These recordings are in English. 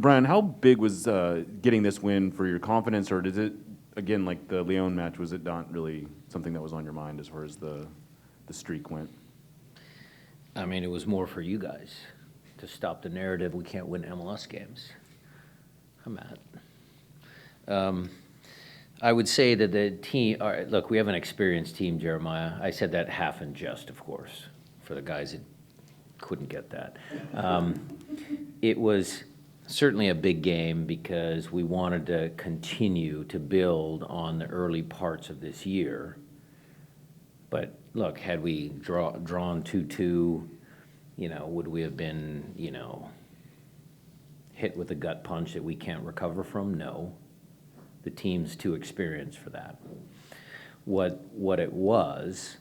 Brian, how big was getting this win for your confidence, or did it, again, like the Leon match, was it not really something that was on your mind as far as the streak went? I mean, it was more for you guys to stop the narrative we can't win MLS games. I'm at. I would say that the team, all right, look, we have an experienced team, Jeremiah. I said that half in jest, of course, for the guys that couldn't get that. It was certainly a big game because we wanted to continue to build on the early parts of this year. But look, had we drawn 2-2, would we have been, hit with a gut punch that we can't recover from? No. The team's too experienced for that. What it was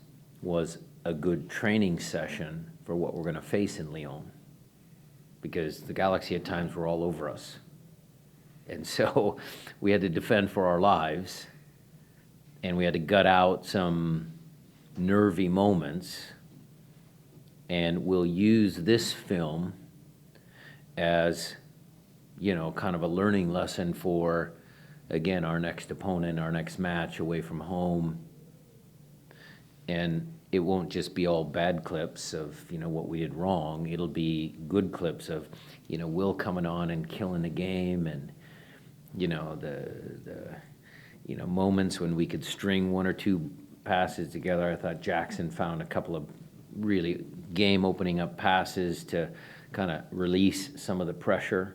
a good training session for what we're going to face in Lyon, because the Galaxy at times were all over us. And so we had to defend for our lives, and we had to gut out some nervy moments, and we'll use this film as, kind of a learning lesson for, again, our next opponent, our next match away from home. And it won't just be all bad clips of, what we did wrong. It'll be good clips of, Will coming on and killing the game, and, the moments when we could string one or two passes together. I thought Jackson found a couple of really game-opening up passes to kind of release some of the pressure.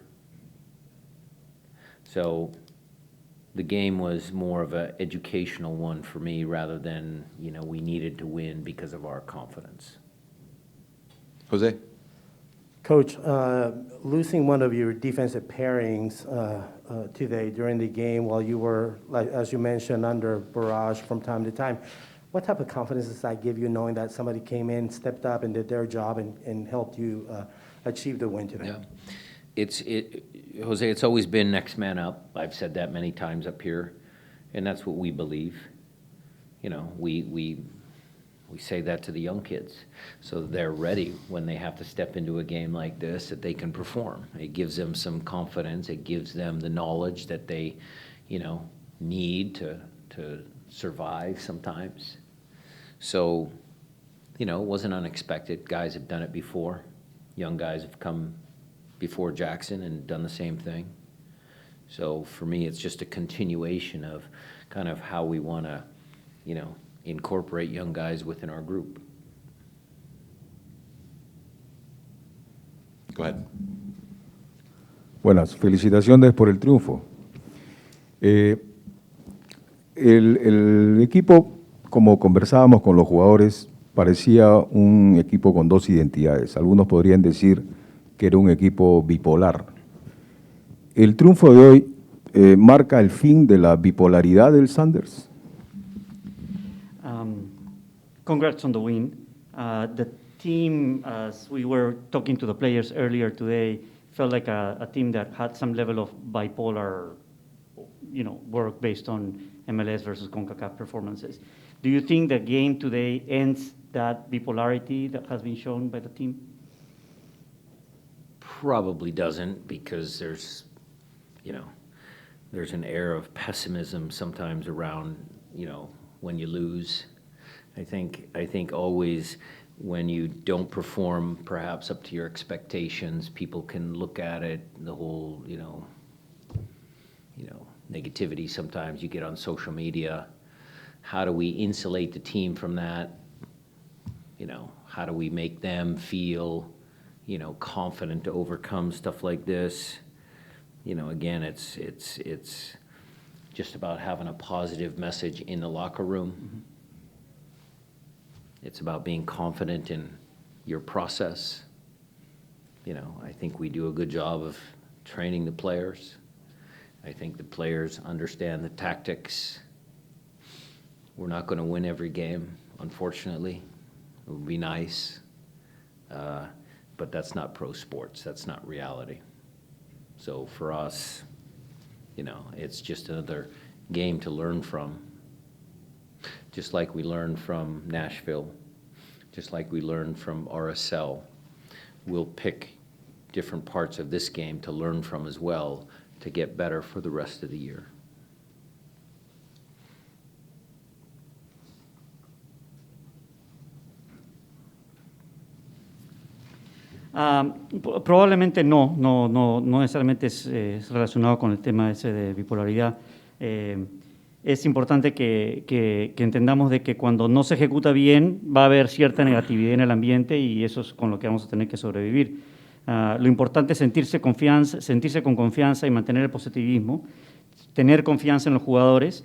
So the game was more of an educational one for me rather than, we needed to win because of our confidence. Jose? Coach, losing one of your defensive pairings today during the game while you were, like, as you mentioned, under barrage from time to time, what type of confidence does that give you, knowing that somebody came in, stepped up, and did their job and helped you achieve the win today? Yeah. Jose, it's always been next man up. I've said that many times up here, and that's what we believe. We say that to the young kids, so they're ready when they have to step into a game like this, that they can perform. It gives them some confidence. It gives them the knowledge that they, need to survive sometimes. So, it wasn't unexpected. Guys have done it before. Young guys have come before Jackson and done the same thing. So for me, it's just a continuation of kind of how we want to, incorporate young guys within our group. Go ahead. Buenas, felicitaciones por el triunfo. El equipo, como conversábamos con los jugadores, parecía un equipo con dos identidades. Algunos podrían decir que era un equipo bipolar. ¿El triunfo de hoy marca el fin de la bipolaridad del Sanders? Congrats on the win. The team, as we were talking to the players earlier today, felt like a team that had some level of bipolar, work based on MLS versus CONCACAF performances. Do you think the game today ends that bipolarity that has been shown by the team? Probably doesn't, because there's an air of pessimism sometimes around, when you lose. I think always when you don't perform perhaps up to your expectations, people can look at it, the whole, negativity sometimes you get on social media. How do we insulate the team from that? How do we make them feel, confident to overcome stuff like this? Again, it's just about having a positive message in the locker room. Mm-hmm. It's about being confident in your process. I think we do a good job of training the players. I think the players understand the tactics. We're not going to win every game, unfortunately. It would be nice. But that's not pro sports. That's not reality. So for us, it's just another game to learn from. Just like we learned from Nashville, just like we learned from RSL. We'll pick different parts of this game to learn from as well to get better for the rest of the year. Probablemente no necesariamente es relacionado con el tema ese de bipolaridad. Es importante que entendamos de que cuando no se ejecuta bien va a haber cierta negatividad en el ambiente y eso es con lo que vamos a tener que sobrevivir. Lo importante es sentirse con confianza y mantener el positivismo, tener confianza en los jugadores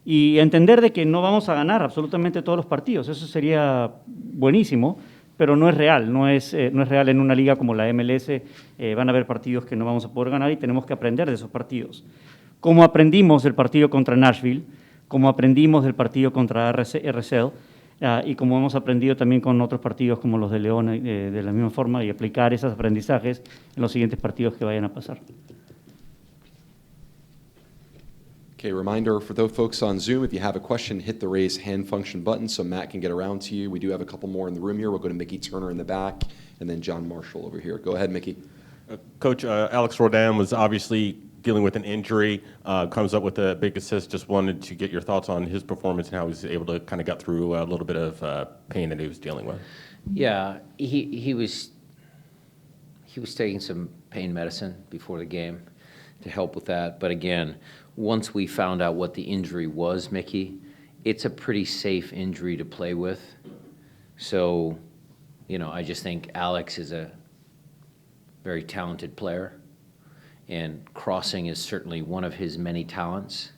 y entender de que no vamos a ganar absolutamente todos los partidos. Eso sería buenísimo, pero no es real, no es real en una liga como la MLS. Van a haber partidos que no vamos a poder ganar y tenemos que aprender de esos partidos. Como aprendimos del partido contra Nashville, como aprendimos del partido contra RSL, y como hemos aprendido también con otros partidos como los de León de la misma forma, y aplicar esos aprendizajes en los siguientes partidos que vayan a pasar. Okay, reminder for those folks on Zoom, if you have a question, hit the raise hand function button so Matt can get around to you. We do have a couple more in the room here. We'll go to Mickey Turner in the back and then John Marshall over here. Go ahead, Mickey. Coach, Alex Roldan was obviously dealing with an injury, comes up with a big assist. Just wanted to get your thoughts on his performance and how he was able to kind of get through a little bit of pain that he was dealing with. Yeah, he was taking some pain medicine before the game to help with that. But again, once we found out what the injury was, Mickey, it's a pretty safe injury to play with. So, I just think Alex is a very talented player, and crossing is certainly one of his many talents.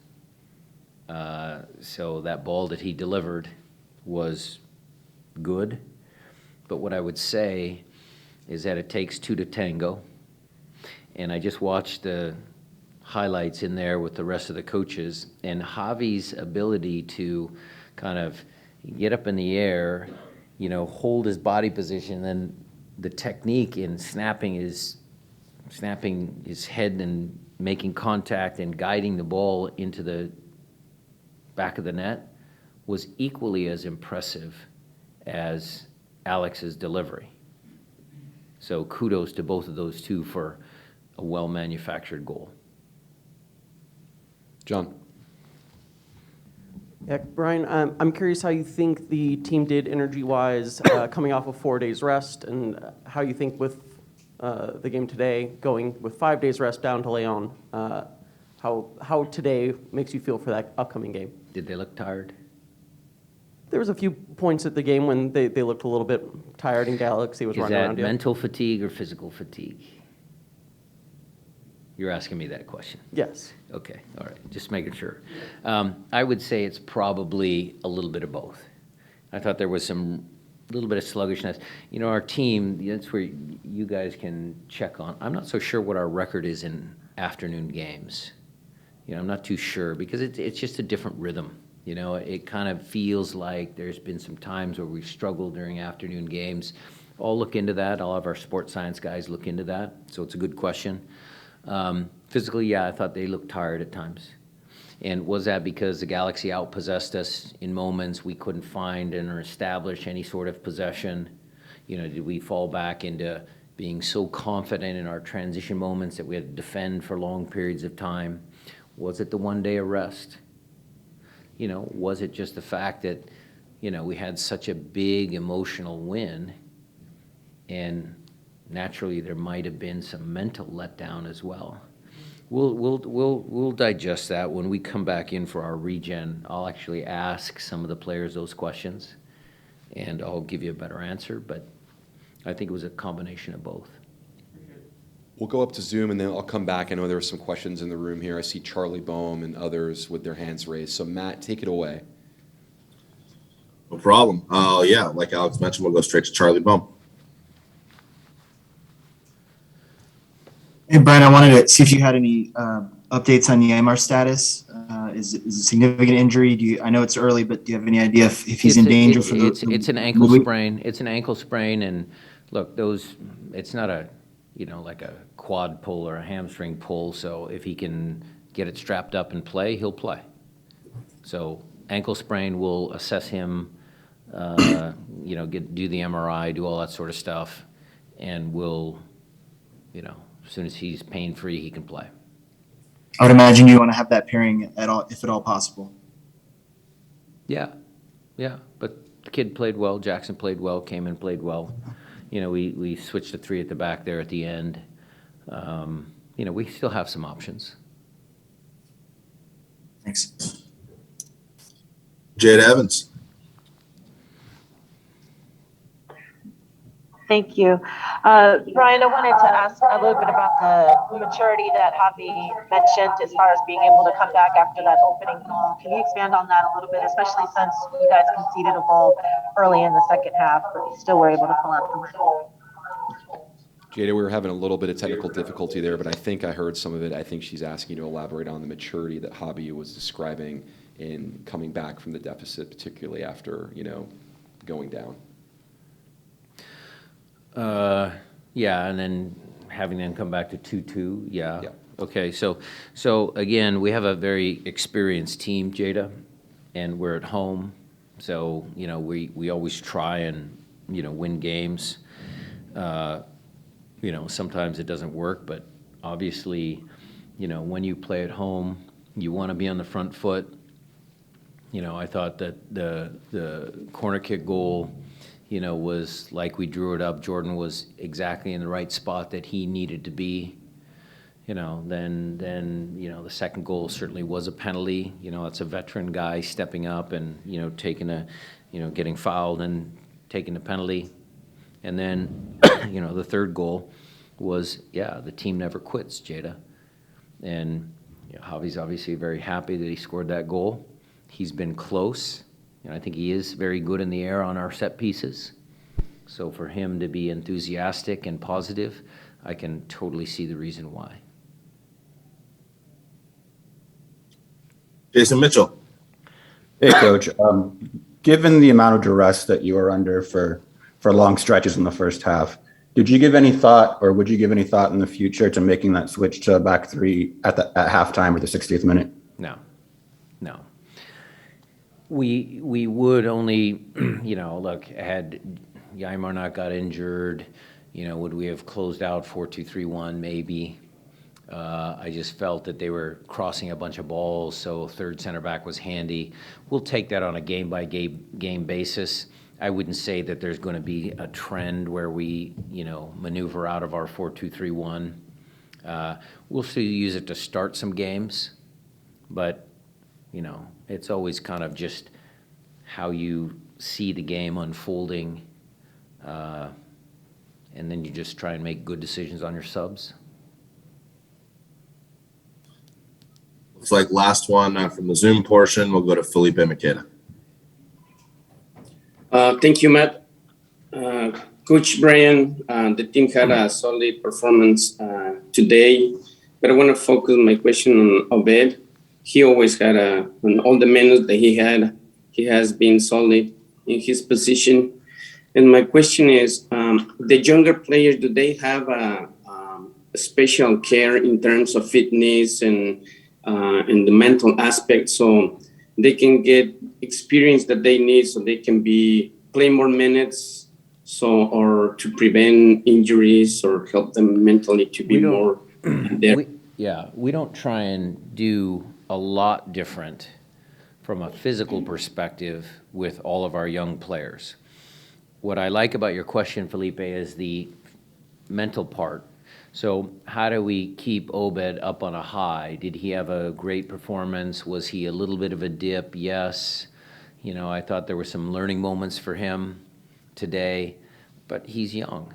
So that ball that he delivered was good. But what I would say is that it takes two to tango. And I just watched the highlights in there with the rest of the coaches, and Javi's ability to kind of get up in the air, hold his body position, and the technique in snapping his head and making contact and guiding the ball into the back of the net was equally as impressive as Alex's delivery. So kudos to both of those two for a well-manufactured goal. John. Yeah, Brian, I'm curious how you think the team did energy-wise coming off of 4 days rest, and how you think with the game today, going with 5 days rest down to Leon, how today makes you feel for that upcoming game? Did they look tired? There was a few points at the game when they looked a little bit tired and Galaxy was running around. Is that mental fatigue or physical fatigue? You're asking me that question. Yes. Okay, all right, just making sure. I would say it's probably a little bit of both. I thought there was some little bit of sluggishness. Our team, that's where you guys can check on. I'm not so sure what our record is in afternoon games. I'm not too sure because it's just a different rhythm. It kind of feels like there's been some times where we've struggled during afternoon games. I'll look into that. I'll have our sports science guys look into that. So it's a good question. Physically, yeah, I thought they looked tired at times. And was that because the Galaxy outpossessed us in moments we couldn't find or establish any sort of possession? Did we fall back into being so confident in our transition moments that we had to defend for long periods of time? Was it the one-day arrest? Was it just the fact that, we had such a big emotional win, and naturally there might have been some mental letdown as well. We'll digest that when we come back in for our regen. I'll actually ask some of the players those questions, and I'll give you a better answer. But I think it was a combination of both. We'll go up to Zoom and then I'll come back. I know there are some questions in the room here. I see Charlie Boehm and others with their hands raised. So Matt, take it away. No problem. Yeah, like Alex mentioned, we'll go straight to Charlie Boehm. Hey, Brian, I wanted to see if you had any updates on Neymar status. Is it a significant injury? I know it's early, but do you have any idea if he's in danger for the It's an ankle sprain. It's an ankle sprain, and look, it's not a, like a quad pull or a hamstring pull. So if he can get it strapped up and play, he'll play. So ankle sprain, we'll assess him, do the MRI, do all that sort of stuff, and we'll as soon as he's pain-free, he can play. I would imagine you want to have that pairing at all, if at all possible. Yeah, but the kid played well, Jackson played well, came in, played well. We switched to three at the back there at the end. We still have some options. Thanks. Jade Evans. Thank you. Brian, I wanted to ask a little bit about the maturity that Javi mentioned as far as being able to come back after that opening goal. Can you expand on that a little bit, especially since you guys conceded a goal early in the second half, but you still were able to pull out the win? Jada, we were having a little bit of technical difficulty there, but I think I heard some of it. I think she's asking you to elaborate on the maturity that Javi was describing in coming back from the deficit, particularly after, going down. Yeah, and then having them come back to 2-2, yeah. Yeah. Okay, so again, we have a very experienced team, Jada, and we're at home. So, we always try and, win games. Sometimes it doesn't work, but obviously, when you play at home, you want to be on the front foot. I thought that the corner kick goal, was like we drew it up. Jordan was exactly in the right spot that he needed to be. Then the second goal certainly was a penalty. It's a veteran guy stepping up and, taking getting fouled and taking the penalty. And then, the third goal was, the team never quits, Jada. And Javi's obviously very happy that he scored that goal. He's been close. I think he is very good in the air on our set pieces. So for him to be enthusiastic and positive, I can totally see the reason why. Jason Mitchell. Hey, Coach. Given the amount of duress that you were under for long stretches in the first half, did you give any thought, or would you give any thought in the future to making that switch to a back three at halftime or the 60th minute? No. We would only, look, had Yaimar not got injured, would we have closed out 4-2-3-1? Maybe. I just felt that they were crossing a bunch of balls, so third center back was handy. We'll take that on a game-by-game basis. I wouldn't say that there's going to be a trend where we, maneuver out of our 4-2-3-1. We'll still use it to start some games, but, it's always kind of just how you see the game unfolding, and then you just try and make good decisions on your subs. Looks like last one from the Zoom portion. We'll go to Felipe Makeda. Thank you, Matt. Coach Brian, the team had a solid performance today, but I want to focus my question on Obed. He always had on all the minutes that he had, he has been solid in his position. And my question is, the younger players, do they have a special care in terms of fitness and the mental aspect, so they can get experience that they need, so they can play more minutes, or to prevent injuries or help them mentally to be more there? We don't try and do a lot different from a physical perspective with all of our young players. What I like about your question, Felipe, is the mental part. So how do we keep Obed up on a high? Did he have a great performance? Was he a little bit of a dip? Yes. I thought there were some learning moments for him today, but he's young,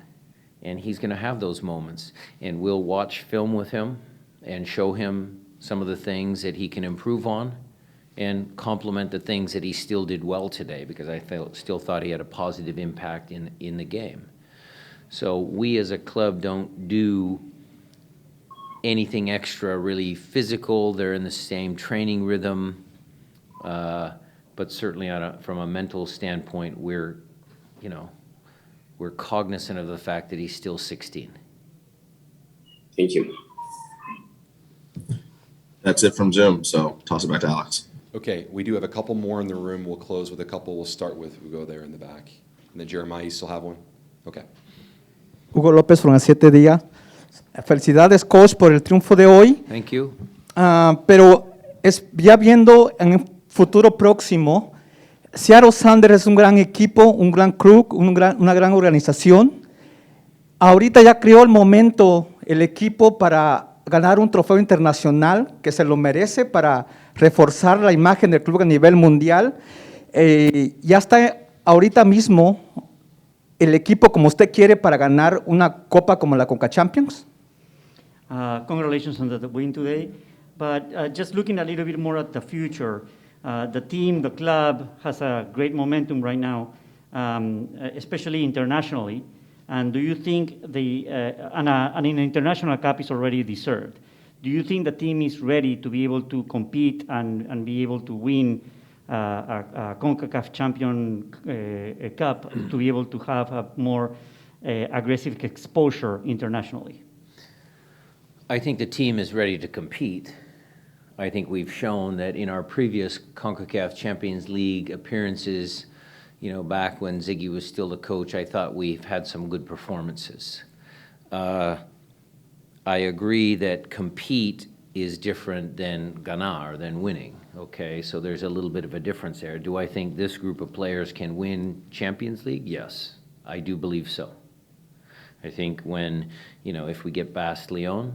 and he's going to have those moments. And we'll watch film with him and show him some of the things that he can improve on and complement the things that he still did well today, because I still thought he had a positive impact in the game. So we as a club don't do anything extra really physical. They're in the same training rhythm, but certainly from a mental standpoint, we're cognizant of the fact that he's still 16. Thank you. That's it from Zoom, so toss it back to Alex. Okay, we do have a couple more in the room. We'll close with a couple. We'll start with, we'll go there in the back. And then Jeremiah, you still have one? Okay. Hugo Lopez from A7 Días. Felicidades, coach, por el triunfo de hoy. Thank you. Pero ya viendo en el futuro próximo, Seattle Sounders es un gran equipo, un gran club, una gran organización. Ahorita ya creó el momento el equipo para ganar un trofeo internacional que se lo merece para reforzar la imagen del club a nivel mundial. Ya está ahorita mismo el equipo como usted quiere para ganar una copa como la Conca Champions. Congratulations on the win today. But just looking a little bit more at the future, the team, the club has a great momentum right now, especially internationally. And do you think an international cup is already deserved? Do you think the team is ready to be able to compete and be able to win a CONCACAF Champion Cup to be able to have a more aggressive exposure internationally? I think the team is ready to compete. I think we've shown that in our previous CONCACAF Champions League appearances, you know, back when Ziggy was still the coach, I thought we've had some good performances. I agree that compete is different than ganar, than winning, okay? So there's a little bit of a difference there. Do I think this group of players can win Champions League? Yes, I do believe so. I think when, you know, if we get past Lyon,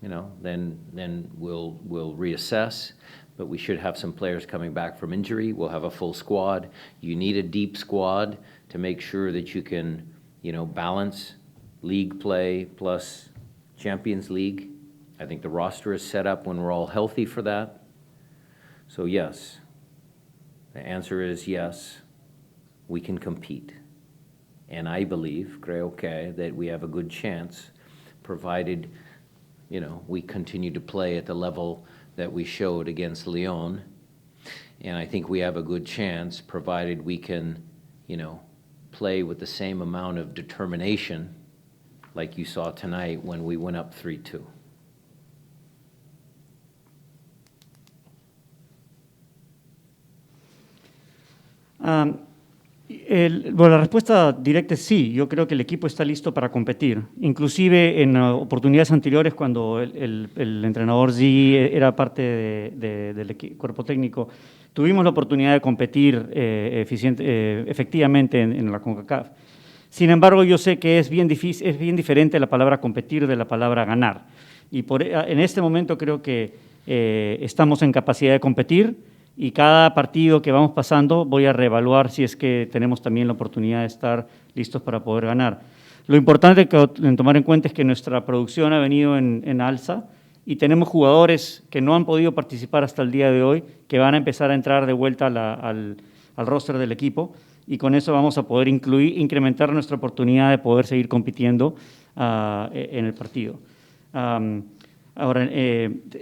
you know, then we'll reassess. But we should have some players coming back from injury. We'll have a full squad. You need a deep squad to make sure that you can, you know, balance league play plus Champions League. I think the roster is set up when we're all healthy for that. So yes, the answer is yes, we can compete. And I believe, creo que, that we have a good chance, provided, you know, we continue to play at the level that we showed against Lyon. And I think we have a good chance, provided we can, you know, play with the same amount of determination like you saw tonight when we went up 3-2. Bueno, la respuesta directa es sí. Yo creo que el equipo está listo para competir. Inclusive en oportunidades anteriores, cuando el entrenador Ziggy era parte del cuerpo técnico, tuvimos la oportunidad de competir efectivamente en la CONCACAF. Sin embargo, yo sé que es bien diferente la palabra competir de la palabra ganar. Y en este momento creo que estamos en capacidad de competir. Y cada partido que vamos pasando voy a reevaluar si es que tenemos también la oportunidad de estar listos para poder ganar. Lo importante en tomar en cuenta es que nuestra producción ha venido en alza y tenemos jugadores que no han podido participar hasta el día de hoy, que van a empezar a entrar de vuelta al roster del equipo, y con eso vamos a poder incrementar nuestra oportunidad de poder seguir compitiendo en el partido. Ahora,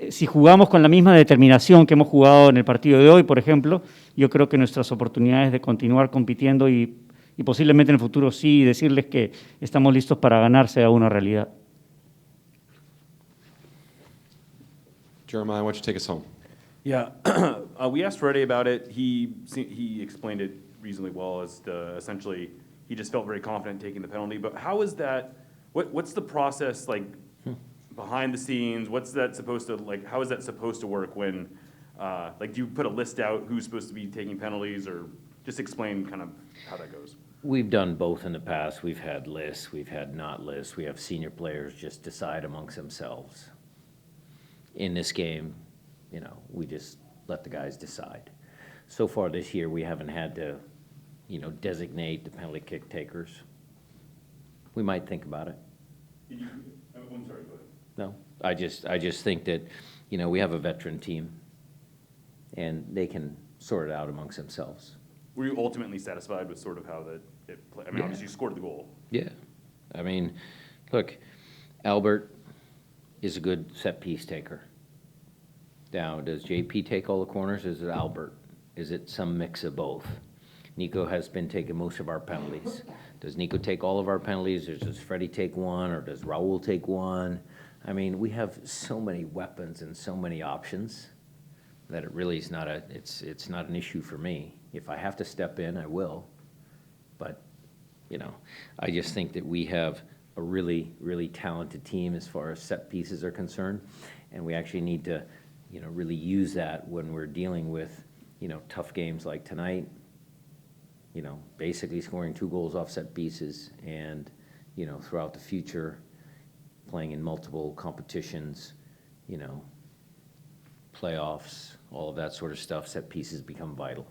si jugamos con la misma determinación que hemos jugado en el partido de hoy, por ejemplo, yo creo que nuestras oportunidades de continuar compitiendo y posiblemente en el futuro sí decirles que estamos listos para ganar sea una realidad. Jeremiah, why don't you take us home? Yeah, we asked Freddie about it. He explained it reasonably well as to essentially he just felt very confident taking the penalty. But how is that? What's the process like? Behind the scenes, what's that supposed to, like, how is that supposed to work when, like, do you put a list out who's supposed to be taking penalties, or just explain kind of how that goes? We've done both in the past. We've had lists, we've had not lists. We have senior players just decide amongst themselves. In this game, you know, we just let the guys decide. So far this year, we haven't had to, you know, designate the penalty kick takers. We might think about it. I'm sorry, go ahead. No, I just think that, you know, we have a veteran team, and they can sort it out amongst themselves. Were you ultimately satisfied with sort of how it played? I mean, obviously you scored the goal. Yeah, I mean, look, Albert is a good set piece taker. Now, does JP take all the corners? Is it Albert? Is it some mix of both? Nico has been taking most of our penalties. Does Nico take all of our penalties, or does Freddie take one, or does Raul take one? I mean, we have so many weapons and so many options that it really is not it's not an issue for me. If I have to step in, I will. But, you know, I just think that we have a really, really talented team as far as set pieces are concerned. And we actually need to, really use that when we're dealing with, tough games like tonight. Basically scoring 2 goals off set pieces and, throughout the future, playing in multiple competitions, playoffs, all of that sort of stuff, set pieces become vital.